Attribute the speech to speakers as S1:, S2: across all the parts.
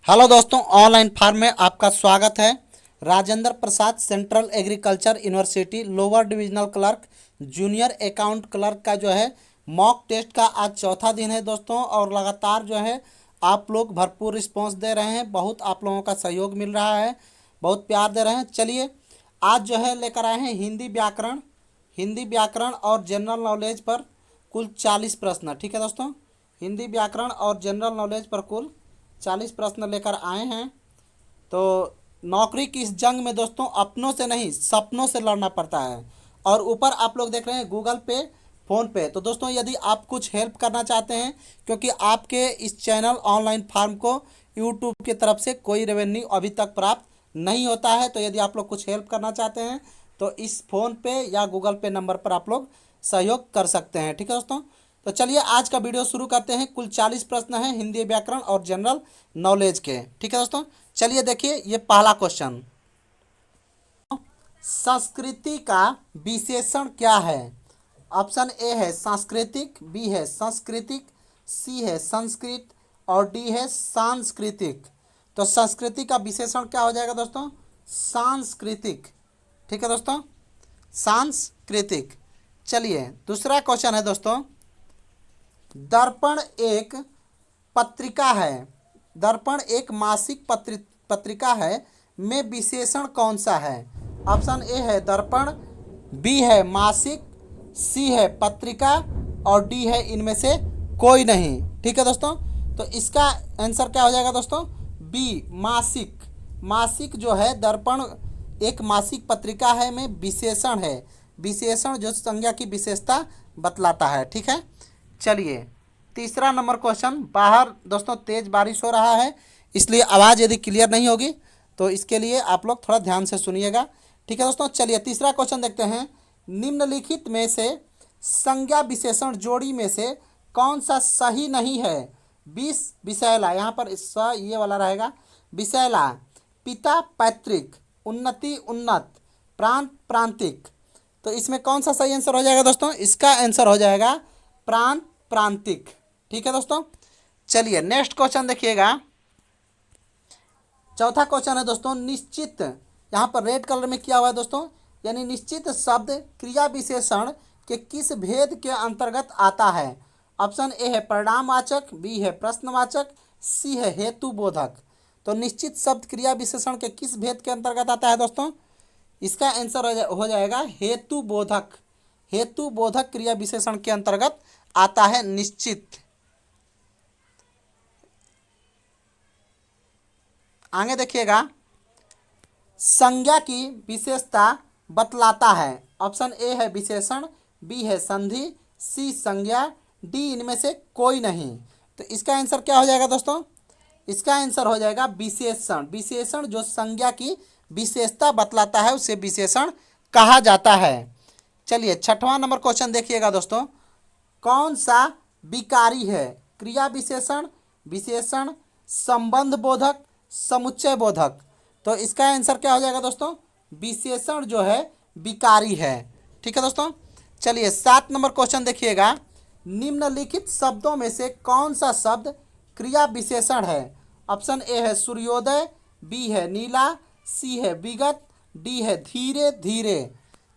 S1: Hello दोस्तों, online form में आपका स्वागत है। Rajendra Prasad central agriculture university lower divisional clerk junior account clerk का जो है मॉक टेस्ट का आज चौथा दिन है दोस्तों। और लगातार जो है आप लोग भरपूर रिस्पांस दे रहे हैं, बहुत आप लोगों का सहयोग मिल रहा है, बहुत प्यार दे रहे हैं। चलिए आज जो है लेकर आए हैं हिंदी व्याकरण और जनरल नॉलेज पर कुल 40 प्रश्न। ठीक है दोस्तों, हिंदी व्याकरण और जनरल नॉलेज पर कुल 40 प्रश्न लेकर आए हैं। तो नौकरी की इस जंग में दोस्तों अपनों से नहीं सपनों से लड़ना पड़ता है। और ऊपर आप लोग देख रहे हैं गूगल पे, फ़ोन पे। तो दोस्तों यदि आप कुछ हेल्प करना चाहते हैं, क्योंकि आपके इस चैनल ऑनलाइन फार्म को यूट्यूब की तरफ से कोई रेवेन्यू अभी तक प्राप्त नहीं होता है, तो यदि आप लोग कुछ हेल्प करना चाहते हैं तो इस फ़ोन पे या गूगल पे नंबर पर आप लोग सहयोग कर सकते हैं। ठीक है दोस्तों, तो चलिए आज का वीडियो शुरू करते हैं। कुल 40 प्रश्न हैं हिंदी व्याकरण और जनरल नॉलेज के। ठीक है दोस्तों, चलिए देखिए ये पहला क्वेश्चन। संस्कृति का विशेषण क्या है? ऑप्शन ए है सांस्कृतिक, बी है सांस्कृतिक, सी है संस्कृत और डी है सांस्कृतिक। तो संस्कृति का विशेषण क्या हो जाएगा दोस्तों? सांस्कृतिक। ठीक है दोस्तों, सांस्कृतिक। चलिए दूसरा क्वेश्चन है दोस्तों, दर्पण एक पत्रिका है, दर्पण एक मासिक पत्रिका है में विशेषण कौन सा है? ऑप्शन ए है दर्पण, बी है मासिक, सी है पत्रिका और डी है इनमें से कोई नहीं। ठीक है दोस्तों, तो इसका आंसर क्या हो जाएगा दोस्तों? बी मासिक। मासिक जो है दर्पण एक मासिक पत्रिका है में विशेषण है, विशेषण जो संज्ञा की विशेषता बतलाता है। ठीक है, चलिए तीसरा नंबर क्वेश्चन। बाहर दोस्तों तेज बारिश हो रहा है, इसलिए आवाज़ यदि क्लियर नहीं होगी तो इसके लिए आप लोग थोड़ा ध्यान से सुनिएगा। ठीक है दोस्तों, चलिए तीसरा क्वेश्चन देखते हैं। निम्नलिखित में से संज्ञा विशेषण जोड़ी में से कौन सा सही नहीं है? विषैला, यहाँ पर ये वाला रहेगा विषैला, पिता पैतृक, उन्नति उन्नत, प्रांत प्रांतिक। तो इसमें कौन सा सही आंसर हो जाएगा दोस्तों? इसका आंसर हो जाएगा प्रांत प्रांतिक। ठीक है दोस्तों, चलिए नेक्स्ट क्वेश्चन देखिएगा। चौथा क्वेश्चन है दोस्तों, निश्चित, यहाँ पर रेड कलर में किया हुआ है दोस्तों, यानी निश्चित शब्द क्रिया विशेषण के किस भेद के अंतर्गत आता है? ऑप्शन ए है परिणामवाचक, बी है प्रश्नवाचक, सी है हेतुबोधक। तो निश्चित शब्द क्रिया विशेषण के किस भेद के अंतर्गत आता है दोस्तों? इसका आंसर हो जाएगा हेतुबोधक। हेतुबोधक क्रिया विशेषण के अंतर्गत आता है निश्चित। आगे देखिएगा, संज्ञा की विशेषता बतलाता है। ऑप्शन ए है विशेषण, बी है संधि, सी संज्ञा, डी इनमें से कोई नहीं। तो इसका आंसर क्या हो जाएगा दोस्तों? इसका आंसर हो जाएगा विशेषण। विशेषण जो संज्ञा की विशेषता बतलाता है उसे विशेषण कहा जाता है। चलिए छठवां नंबर क्वेश्चन देखिएगा दोस्तों, कौन सा विकारी है? क्रिया विशेषण, विशेषण, संबंध बोधक, समुच्चय बोधक। तो इसका आंसर क्या हो जाएगा दोस्तों? विशेषण जो है विकारी है। ठीक है दोस्तों, चलिए 7 नंबर क्वेश्चन देखिएगा। निम्नलिखित शब्दों में से कौन सा शब्द क्रिया विशेषण है? ऑप्शन ए है सूर्योदय, बी है नीला, सी है विगत, डी है धीरे धीरे।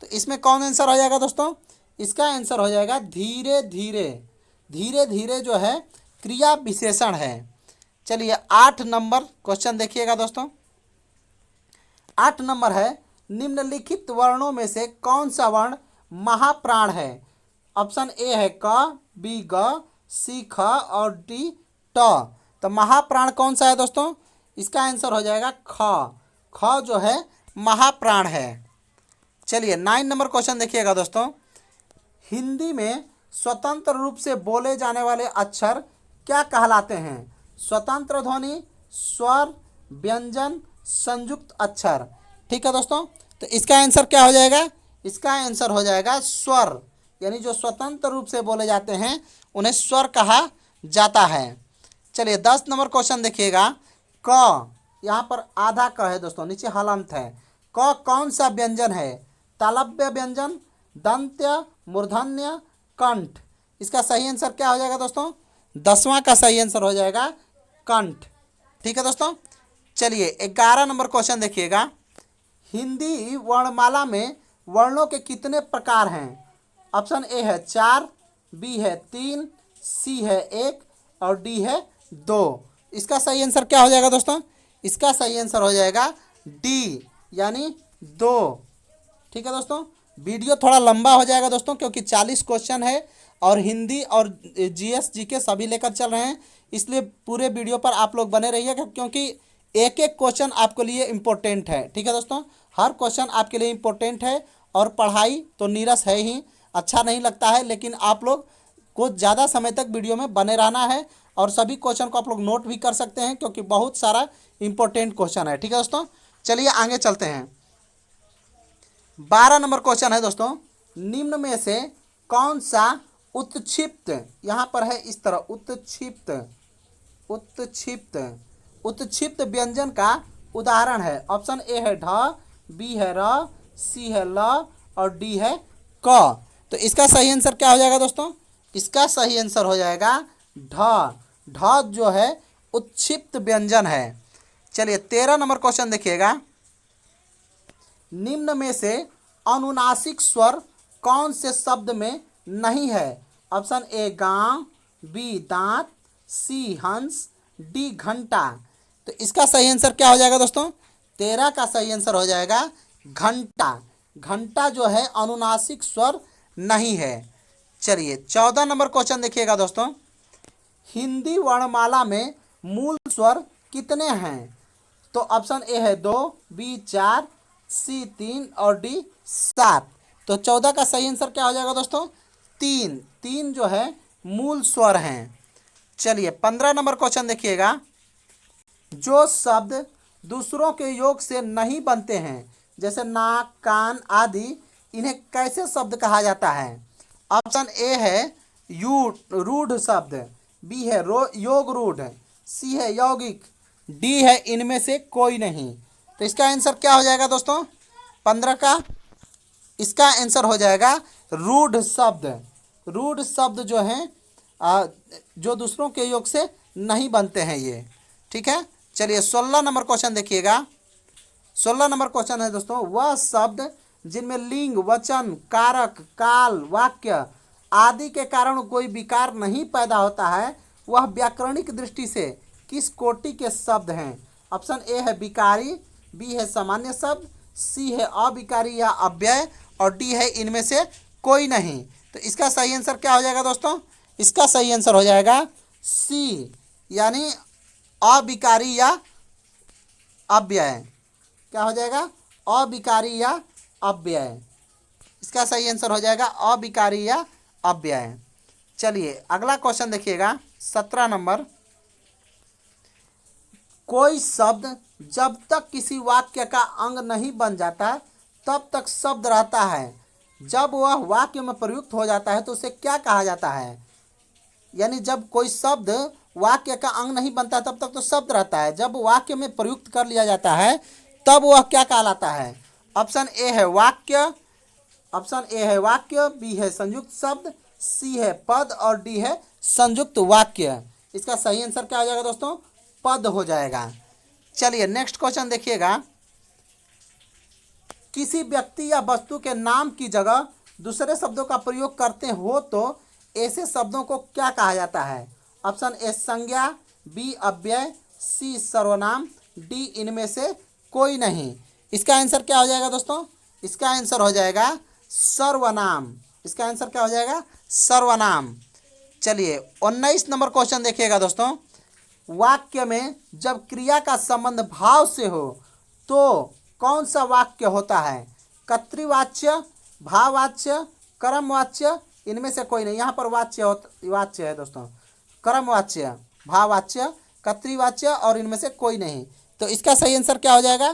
S1: तो इसमें कौन आंसर हो जाएगा दोस्तों? इसका आंसर हो जाएगा धीरे धीरे। धीरे धीरे जो है क्रिया विशेषण है। चलिए 8 नंबर क्वेश्चन देखिएगा दोस्तों। 8 नंबर है, निम्नलिखित वर्णों में से कौन सा वर्ण महाप्राण है? ऑप्शन ए है क, बी ग, सी ख और डी ट। तो महाप्राण कौन सा है दोस्तों? इसका आंसर हो जाएगा ख। ख जो है महाप्राण है। चलिए 9 नंबर क्वेश्चन देखिएगा दोस्तों। हिंदी में स्वतंत्र रूप से बोले जाने वाले अक्षर क्या कहलाते हैं? स्वतंत्र ध्वनि, स्वर, व्यंजन, संयुक्त अक्षर। ठीक है दोस्तों, तो इसका आंसर क्या हो जाएगा? इसका आंसर हो जाएगा स्वर, यानी जो स्वतंत्र रूप से बोले जाते हैं उन्हें स्वर कहा जाता है। चलिए 10 नंबर क्वेश्चन देखिएगा। क, यहाँ पर आधा क है दोस्तों, नीचे हलंत है। क कौन सा व्यंजन है? तालव्य व्यंजन, दंत्य, मूर्धन्य, कंठ। इसका सही आंसर क्या हो जाएगा दोस्तों? 10वां का सही आंसर हो जाएगा कंठ। ठीक है दोस्तों। चलिए 11 नंबर क्वेश्चन देखिएगा। हिंदी वर्णमाला में वर्णों के कितने प्रकार हैं? ऑप्शन ए है 4, बी है 3, सी है 1 और डी है 2। इसका सही आंसर क्या हो जाएगा दोस्तों? इसका सही आंसर हो जाएगा डी, यानी 2। ठीक है दोस्तों, वीडियो थोड़ा लंबा हो जाएगा दोस्तों, क्योंकि 40 क्वेश्चन है और हिंदी और जीएस जीके सभी लेकर चल रहे हैं, इसलिए पूरे वीडियो पर आप लोग बने रहिएगा, क्योंकि एक एक क्वेश्चन आपके लिए इम्पोर्टेंट है। ठीक है दोस्तों, हर क्वेश्चन आपके लिए इम्पोर्टेंट है और पढ़ाई तो नीरस है ही, अच्छा नहीं लगता है, लेकिन आप लोग को ज़्यादा समय तक वीडियो में बने रहना है और सभी क्वेश्चन को आप लोग नोट भी कर सकते हैं, क्योंकि बहुत सारा इंपॉर्टेंट क्वेश्चन है। ठीक है दोस्तों, चलिए आगे चलते हैं। 12 नंबर क्वेश्चन है दोस्तों, निम्न में से कौन सा उत्क्षिप्त, यहाँ पर है इस तरह उत्क्षिप्त, उत्क्षिप्त उत्क्षिप्त व्यंजन का उदाहरण है? ऑप्शन ए है ढ, बी है र, सी है ल और डी है क। तो इसका सही आंसर क्या हो जाएगा दोस्तों? इसका सही आंसर हो जाएगा ढ। ढ जो है उत्क्षिप्त व्यंजन है। चलिए 13 नंबर क्वेश्चन देखिएगा। निम्न में से अनुनासिक स्वर कौन से शब्द में नहीं है? ऑप्शन ए गांव, बी दांत, सी हंस, डी घंटा। तो इसका सही आंसर क्या हो जाएगा दोस्तों? 13 का सही आंसर हो जाएगा घंटा। घंटा जो है अनुनासिक स्वर नहीं है। चलिए 14 नंबर क्वेश्चन देखिएगा दोस्तों। हिंदी वर्णमाला में मूल स्वर कितने हैं? तो ऑप्शन ए है 2, बी 4, सी 3 और डी 7। तो 14 का सही आंसर क्या हो जाएगा दोस्तों? 3। 3 जो है मूल स्वर हैं। चलिए 15 नंबर क्वेश्चन देखिएगा। जो शब्द दूसरों के योग से नहीं बनते हैं, जैसे नाक, कान आदि, इन्हें कैसे शब्द कहा जाता है? ऑप्शन ए है रूढ़ शब्द, बी है योग रूढ़, सी है यौगिक, डी है इनमें से कोई नहीं। तो इसका आंसर क्या हो जाएगा दोस्तों? 15 का इसका आंसर हो जाएगा रूढ़ शब्द। रूढ़ शब्द जो हैं जो दूसरों के योग से नहीं बनते हैं ये। ठीक है, चलिए 16 नंबर क्वेश्चन देखिएगा। 16 नंबर क्वेश्चन है दोस्तों, वह शब्द जिनमें लिंग, वचन, कारक, काल, वाक्य आदि के कारण कोई विकार नहीं पैदा होता है, वह व्याकरणिक दृष्टि से किस कोटि के शब्द हैं? ऑप्शन ए है विकारी, बी है सामान्य शब्द, सी है अविकारी या अव्यय और डी है इनमें से कोई नहीं। तो इसका सही आंसर क्या हो जाएगा दोस्तों? इसका सही आंसर हो जाएगा सी, यानी अविकारी या अव्यय। क्या हो जाएगा? अविकारी या अव्यय। इसका सही आंसर हो जाएगा अविकारी या अव्यय। चलिए अगला क्वेश्चन देखिएगा 17 नंबर। कोई शब्द जब तक किसी वाक्य का अंग नहीं बन जाता तब तक शब्द रहता है, जब वह वाक्य में प्रयुक्त हो जाता है तो उसे क्या कहा जाता है? यानी जब कोई शब्द वाक्य का अंग नहीं बनता तब तक तो शब्द रहता है, जब वाक्य में प्रयुक्त कर लिया जाता है तब वह क्या कहलाता है? ऑप्शन ए है वाक्य, ऑप्शन ए है वाक्य, बी है संयुक्त शब्द, सी है पद और डी है संयुक्त वाक्य। इसका सही आंसर क्या हो जाएगा दोस्तों? पद हो जाएगा। चलिए नेक्स्ट क्वेश्चन देखिएगा। किसी व्यक्ति या वस्तु के नाम की जगह दूसरे शब्दों का प्रयोग करते हो तो ऐसे शब्दों को क्या कहा जाता है? ऑप्शन ए संज्ञा, बी अव्यय, सी सर्वनाम, डी इनमें से कोई नहीं। इसका आंसर क्या हो जाएगा दोस्तों? इसका आंसर हो जाएगा सर्वनाम। इसका आंसर क्या हो जाएगा? सर्वनाम। चलिए 19 नंबर क्वेश्चन देखिएगा दोस्तों। वाक्य में जब क्रिया का संबंध भाव से हो तो कौन सा वाक्य होता है? कर्तृवाच्य, भाववाच्य, कर्मवाच्य, इनमें से कोई नहीं। यहाँ पर वाच्य है दोस्तों, कर्मवाच्य, भाववाच्य, कर्तृवाच्य और इनमें से कोई नहीं। तो इसका सही आंसर क्या हो जाएगा?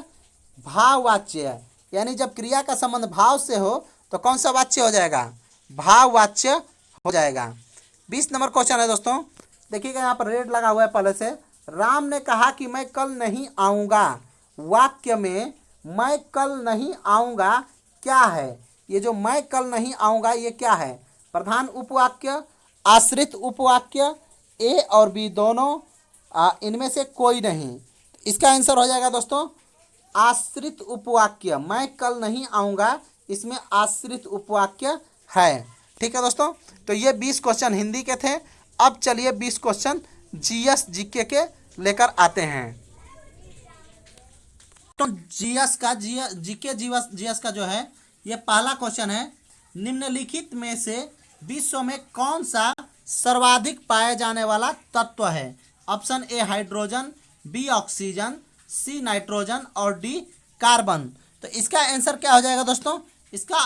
S1: भाववाच्य। यानी जब क्रिया का संबंध भाव से हो तो कौन सा वाच्य हो जाएगा? भाववाच्य हो जाएगा। 20 नंबर क्वेश्चन है दोस्तों, देखिएगा यहाँ पर रेड लगा हुआ है पहले से। राम ने कहा कि मैं कल नहीं आऊँगा। वाक्य में मैं कल नहीं आऊँगा क्या है? ये जो मैं कल नहीं आऊँगा ये क्या है? प्रधान उपवाक्य, आश्रित उपवाक्य, ए और बी दोनों, इनमें से कोई नहीं। इसका आंसर हो जाएगा दोस्तों आश्रित उपवाक्य। मैं कल नहीं आऊँगा, इसमें आश्रित उपवाक्य है। ठीक है दोस्तों, तो ये 20 क्वेश्चन हिंदी के थे। अब चलिए 20 क्वेश्चन जीएस जीके के लेकर आते हैं। तो जीएस का जीके जीएस का जो है ये पहला क्वेश्चन है, निम्नलिखित में से विश्व में कौन सा सर्वाधिक पाए जाने वाला तत्व है? Option A hydrogen, B oxygen, C nitrogen और डी कार्बन। तो इसका आंसर क्या हो जाएगा दोस्तों? इसका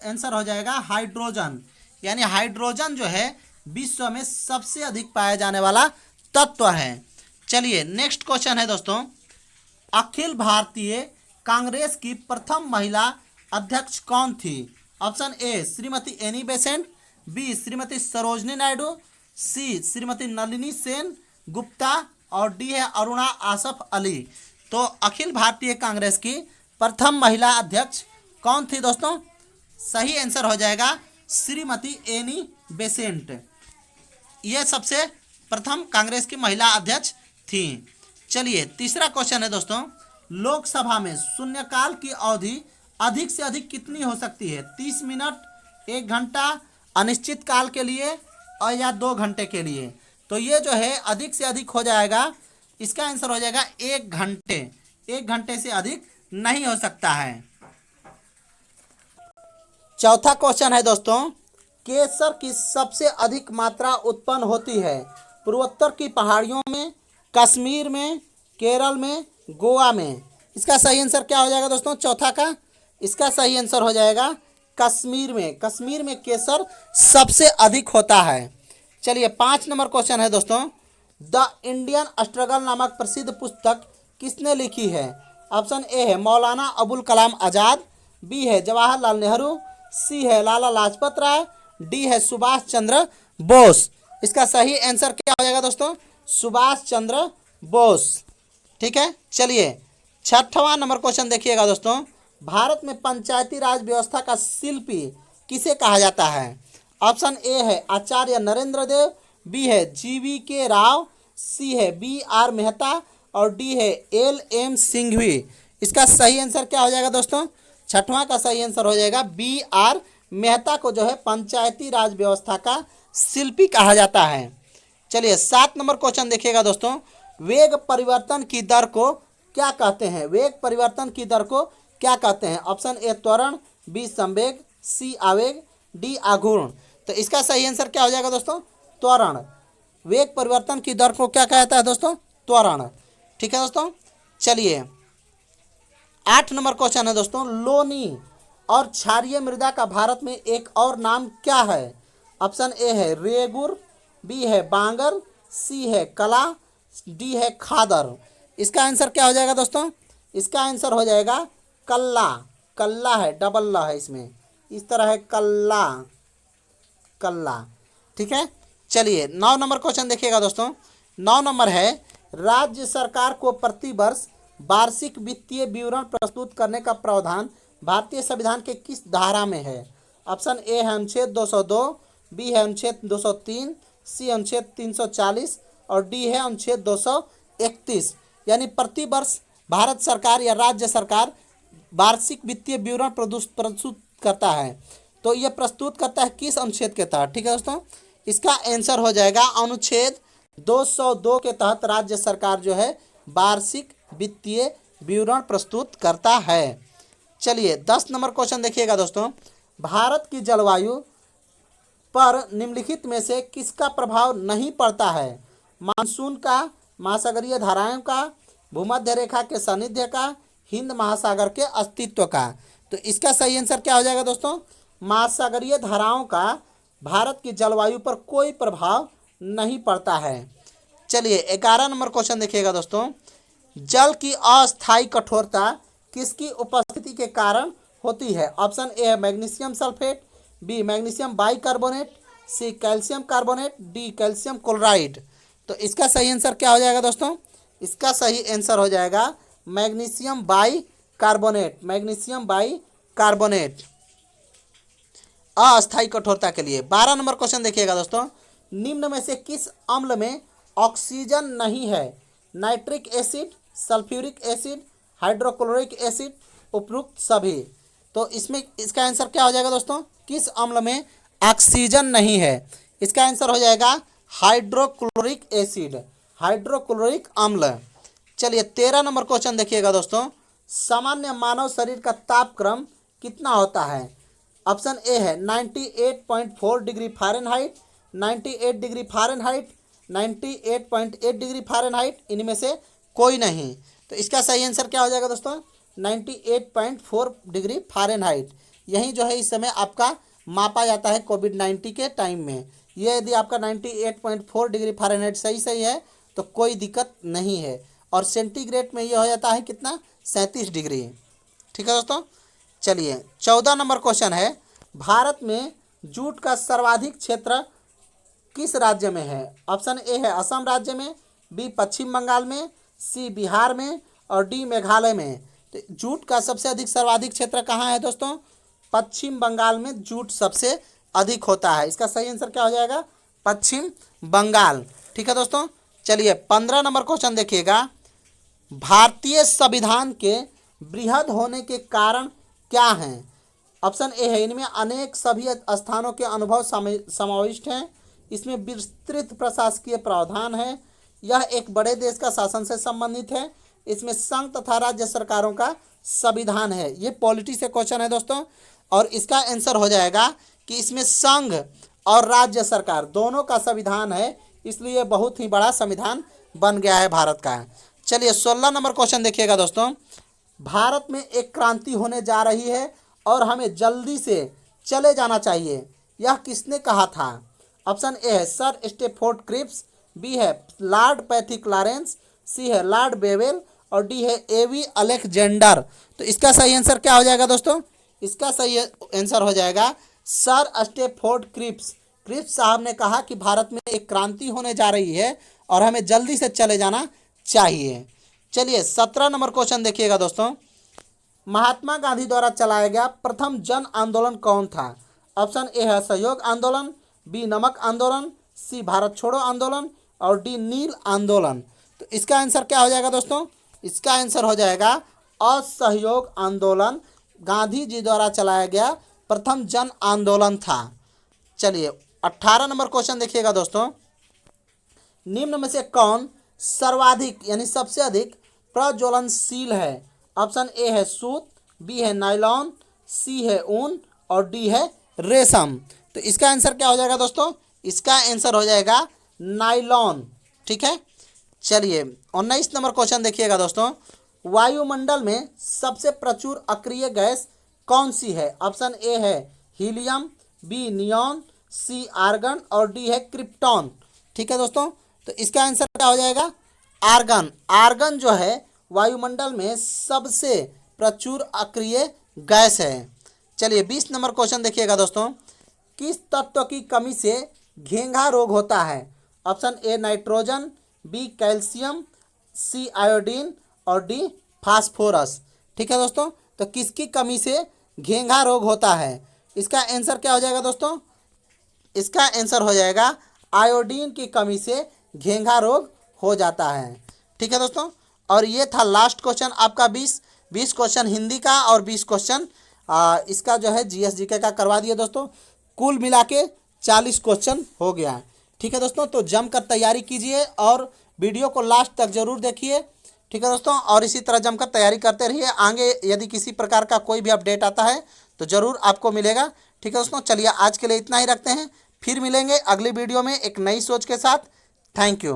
S1: आंसर हो जाएगा हाइड्रोजन। यानी हाइड्रोजन जो है विश्व में सबसे अधिक पाया जाने वाला तत्व है। चलिए नेक्स्ट क्वेश्चन है दोस्तों, अखिल भारतीय कांग्रेस की प्रथम महिला अध्यक्ष कौन थी? Option A Shrimati Annie Besant, B Shrimati Sarojini Naidu, C Shrimati Nalini Sen Gupta और डी है अरुणा आसफ अली। तो अखिल भारतीय कांग्रेस की प्रथम महिला अध्यक्ष कौन थी दोस्तों? सही आंसर हो जाएगा श्रीमती एनी बेसेंट। ये सबसे प्रथम कांग्रेस की महिला अध्यक्ष थी। चलिए तीसरा क्वेश्चन है दोस्तों, लोकसभा में शून्यकाल की अवधि अधिक से अधिक कितनी हो सकती है? 30 मिनट, 1 घंटा, अनिश्चित काल के लिए और या 2 घंटे के लिए। तो ये जो है अधिक से अधिक हो जाएगा, इसका आंसर हो जाएगा 1 घंटे। 1 घंटे से अधिक नहीं हो सकता है। चौथा क्वेश्चन है दोस्तों, केसर की सबसे अधिक मात्रा उत्पन्न होती है पूर्वोत्तर की पहाड़ियों में, कश्मीर में, केरल में, गोवा में। इसका सही आंसर क्या हो जाएगा दोस्तों? चौथा का इसका सही आंसर हो जाएगा कश्मीर में। कश्मीर में केसर सबसे अधिक होता है। चलिए 5 नंबर क्वेश्चन है दोस्तों, द इंडियन स्ट्रगल नामक प्रसिद्ध पुस्तक किसने लिखी है? ऑप्शन ए है मौलाना अबुल कलाम आज़ाद, बी है जवाहरलाल नेहरू, सी है लाला लाजपत राय, डी है सुभाष चंद्र बोस। इसका सही आंसर क्या हो जाएगा दोस्तों? सुभाष चंद्र बोस। ठीक है, चलिए 6वां नंबर क्वेश्चन देखिएगा दोस्तों, भारत में पंचायती राज व्यवस्था का शिल्पी किसे कहा जाता है? ऑप्शन ए है आचार्य नरेंद्र देव, बी है GVK राव, सी है BR मेहता और डी है LM सिंघवी। इसका सही आंसर क्या हो जाएगा दोस्तों? 6वां का सही आंसर हो जाएगा BR मेहता को जो है पंचायती राज व्यवस्था का शिल्पी कहा जाता है। चलिए 7 नंबर क्वेश्चन देखिएगा दोस्तों, वेग परिवर्तन की दर को क्या कहते हैं? वेग परिवर्तन की दर को क्या कहते हैं? ऑप्शन ए त्वरण, बी संवेग, सी आवेग, डी आघूर्ण। तो इसका सही आंसर क्या हो जाएगा दोस्तों? त्वरण। वेग परिवर्तन की दर को क्या कहता है दोस्तों? त्वरण। ठीक है दोस्तों, चलिए 8 नंबर क्वेश्चन है दोस्तों, लोनी और क्षारीय मृदा का भारत में एक और नाम क्या है? ऑप्शन ए है रेगुर, बी है बांगर, सी है कला, डी है खादर। इसका आंसर क्या हो जाएगा दोस्तों? इसका आंसर हो जाएगा कल्ला। कल्ला है, डबल ला है इसमें, इस तरह है कल्ला, कल्ला। ठीक है, चलिए 9 नंबर क्वेश्चन देखिएगा दोस्तों, 9 नंबर है, राज्य सरकार को प्रतिवर्ष वार्षिक वित्तीय विवरण प्रस्तुत करने का प्रावधान भारतीय संविधान के किस धारा में है? ऑप्शन ए है अनुच्छेद 202, बी है अनुच्छेद 203, सी अनुच्छेद 340 और डी है अनुच्छेद 231। यानी प्रतिवर्ष भारत सरकार या राज्य सरकार वार्षिक वित्तीय विवरण प्रस्तुत करता है। तो ये प्रस्तुत करता है किस अनुच्छेद के तहत? ठीक है दोस्तों, इसका आंसर हो जाएगा अनुच्छेद 202 के तहत राज्य सरकार जो है वार्षिक वित्तीय विवरण प्रस्तुत करता है। चलिए 10 नंबर क्वेश्चन देखिएगा दोस्तों, भारत की जलवायु पर निम्नलिखित में से किसका प्रभाव नहीं पड़ता है? मानसून का, महासागरीय धाराओं का, भूमध्य रेखा के सानिध्य का, हिंद महासागर के अस्तित्व का। तो इसका सही आंसर क्या हो जाएगा दोस्तों? महासागरीय धाराओं का भारत की जलवायु पर कोई प्रभाव नहीं पड़ता है। चलिए 11 नंबर क्वेश्चन देखिएगा दोस्तों, जल की अस्थायी कठोरता किसकी उपस्थिति के कारण होती है? ऑप्शन ए है magnesium sulphate, B magnesium bicarbonate, C calcium carbonate, D calcium chloride. तो इसका सही आंसर क्या हो जाएगा दोस्तों? इसका सही आंसर हो जाएगा मैग्नीशियम बाइकार्बोनेट। मैग्नीशियम बाइकार्बोनेट अस्थायी कठोरता के लिए। 12 नंबर क्वेश्चन देखिएगा दोस्तों, निम्न में से किस अम्ल में ऑक्सीजन नहीं है? Nitric acid, sulphuric acid, hydrochloric acid, उपरोक्त सभी। तो इसमें इसका आंसर क्या हो जाएगा दोस्तों? किस अम्ल में ऑक्सीजन नहीं है? इसका आंसर हो जाएगा हाइड्रोक्लोरिक एसिड, हाइड्रोक्लोरिक अम्ल। चलिए 13 नंबर क्वेश्चन देखिएगा दोस्तों। सामान्य मानव शरीर का तापक्रम कितना होता है? ऑप्शन ए है 98.4 degree Fahrenheit, 98 degree Fahrenheit, 98.8 degree Fahrenheit, इनमें से कोई नहीं। तो इसका सही आंसर क्या हो जाएगा दोस्तों? 98.4 डिग्री फ़ारेनहाइट। यही जो है इस समय आपका मापा जाता है कोविड-19 के टाइम में। ये यदि आपका 98.4 डिग्री फ़ारेनहाइट सही है तो कोई दिक्कत नहीं है। और सेंटीग्रेड में ये हो जाता है कितना? 37 डिग्री। ठीक है दोस्तों। चलिए 14 नंबर क्वेश्चन है, भारत में जूट का सर्वाधिक क्षेत्र किस राज्य में है? ऑप्शन ए है असम राज्य में, बी पश्चिम बंगाल में, सी बिहार में और डी मेघालय में। तो जूट का सबसे अधिक सर्वाधिक क्षेत्र कहाँ है दोस्तों? पश्चिम बंगाल में जूट सबसे अधिक होता है। इसका सही आंसर क्या हो जाएगा? पश्चिम बंगाल। ठीक है दोस्तों। चलिए 15 नंबर क्वेश्चन देखिएगा। भारतीय संविधान के बृहद होने के कारण क्या हैं? ऑप्शन ए है इनमें अनेक सभी स्थानों के अनुभव समाविष्ट हैं, इसमें विस्तृत प्रशासकीय प्रावधान है, यह एक बड़े देश का शासन से संबंधित है, इसमें संघ तथा राज्य सरकारों का संविधान है। ये पॉलिटी से क्वेश्चन है दोस्तों। और इसका आंसर हो जाएगा कि इसमें संघ और राज्य सरकार दोनों का संविधान है, इसलिए बहुत ही बड़ा संविधान बन गया है भारत का। चलिए 16 नंबर क्वेश्चन देखिएगा दोस्तों। भारत में एक क्रांति होने जा रही है और हमें जल्दी से चले जाना चाहिए, यह किसने कहा था? ऑप्शन ए है सर स्टेफोर्ड क्रिप्स, बी है लॉर्ड पैथिक लॉरेंस, सी है लॉर्ड बेवेल और डी है एवी अलेक्जेंडर। तो इसका सही आंसर क्या हो जाएगा दोस्तों? इसका सही आंसर हो जाएगा सर स्टेफोर्ड क्रिप्स। क्रिप्स साहब ने कहा कि भारत में एक क्रांति होने जा रही है और हमें जल्दी से चले जाना चाहिए। चलिए 17 नंबर क्वेश्चन देखिएगा दोस्तों। महात्मा गांधी द्वारा चलाया गया प्रथम जन आंदोलन कौन था? ऑप्शन ए है असहयोग आंदोलन, बी नमक आंदोलन, सी भारत छोड़ो आंदोलन और डी नील आंदोलन। तो इसका आंसर क्या हो जाएगा दोस्तों? इसका आंसर हो जाएगा असहयोग आंदोलन, गांधी जी द्वारा चलाया गया प्रथम जन आंदोलन था। चलिए 18 नंबर क्वेश्चन देखिएगा दोस्तों। निम्न में से कौन सर्वाधिक यानी सबसे अधिक प्रज्वलनशील है? ऑप्शन ए है सूत, बी है नायलॉन, सी है ऊन और डी है रेशम। तो इसका आंसर क्या हो जाएगा दोस्तों? इसका आंसर हो जाएगा नायलॉन। ठीक है। चलिए 19 नंबर क्वेश्चन देखिएगा दोस्तों। वायुमंडल में सबसे प्रचुर अक्रिय गैस कौन सी है? ऑप्शन ए है हीलियम, बी नियॉन, सी आर्गन और डी है क्रिप्टॉन। ठीक है दोस्तों। तो इसका आंसर क्या हो जाएगा? आर्गन। आर्गन जो है वायुमंडल में सबसे प्रचुर अक्रिय गैस है। चलिए 20 नंबर क्वेश्चन देखिएगा दोस्तों। किस तत्व की कमी से घेंघा रोग होता है? Option A nitrogen, B calcium, C iodine और डी फास्फोरस। ठीक है दोस्तों। तो किसकी कमी से घेंघा रोग होता है? इसका आंसर क्या हो जाएगा दोस्तों? इसका आंसर हो जाएगा आयोडीन की कमी से घेंघा रोग हो जाता है। ठीक है दोस्तों। और ये था लास्ट क्वेश्चन आपका 20 क्वेश्चन हिंदी का और 20 क्वेश्चन इसका जो है जीएस जीके का करवा दिए दोस्तों। कुल मिला के 40 क्वेश्चन हो गया। ठीक है दोस्तों। तो जमकर तैयारी कीजिए और वीडियो को लास्ट तक जरूर देखिए। ठीक है दोस्तों। और इसी तरह जमकर तैयारी करते रहिए। आगे यदि किसी प्रकार का कोई भी अपडेट आता है तो ज़रूर आपको मिलेगा। ठीक है दोस्तों। चलिए आज के लिए इतना ही रखते हैं, फिर मिलेंगे अगली वीडियो में एक नई सोच के साथ। Thank you.